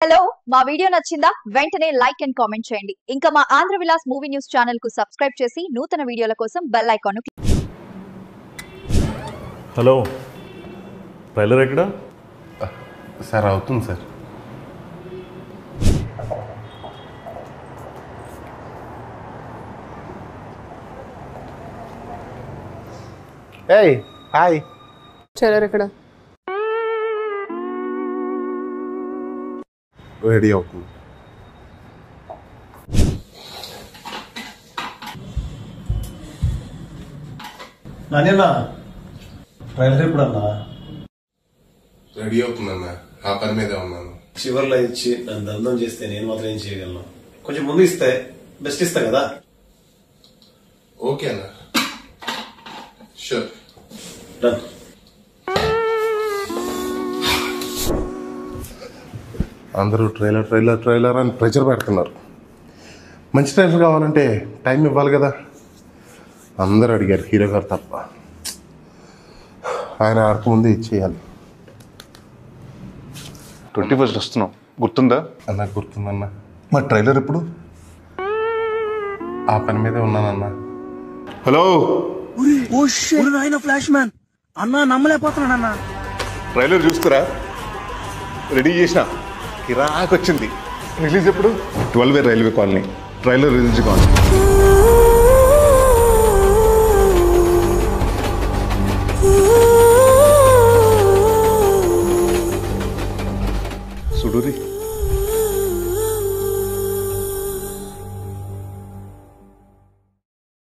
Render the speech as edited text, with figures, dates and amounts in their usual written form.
hello మా video నచ్చిందా వెంటనే లైక్ అండ్ కామెంట్ చేయండి ఇంకా మా Andhra Vilas movie news channel కు సబ్స్క్రైబ్ చేసి నూతన వీడియోల కోసం బెల్ ఐకాన్ ను హలో ట్రైలర్ ఎక్కడ సార్ అవుతుంది సార్ ఏయ్ హాయ్ ట్రైలర్ ఎక్కడ రెడీ అవుతుంది నాన్న ట్రైలర్ ఎప్పుడన్నా రెడీ అవుతుందన్న ఆ పని మీదే ఉన్నాను చివర్లో ఇచ్చి నన్ను దందం చేస్తే నేను మాత్రం ఏం చేయగలను కొంచెం ముందు ఇస్తే బెస్ట్ ఇస్తా కదా ఓకే అన్న షూర్ డన్ అందరూ ట్రైలర్ ట్రైలర్ ట్రైలర్ అని ప్రెషర్ పెడుతున్నారు మంచి ట్రైలర్ కావాలంటే టైం ఇవ్వాలి కదా అందరూ అడిగారు హీరో గారు తప్ప ఆయన ఆడకముందే ఇచ్చేయాలి 21st వస్తున్నాం గుర్తుందా అన్న గుర్తుందన్న మా ట్రైలర్ ఎప్పుడు ఆ పని మీదే ఉన్నానన్న హలో ఫ్లాష్ మ్యాన్ అన్నా నమ్మలేకపోతున్నానన్నా ట్రైలర్ చూసుకురా రెడీ చేసిన కిరాక్ వచ్చింది రిలీజ్ ఎప్పుడు 12 రైల్వే కాలనీ ట్రైలర్ రిలీజ్ కావాలి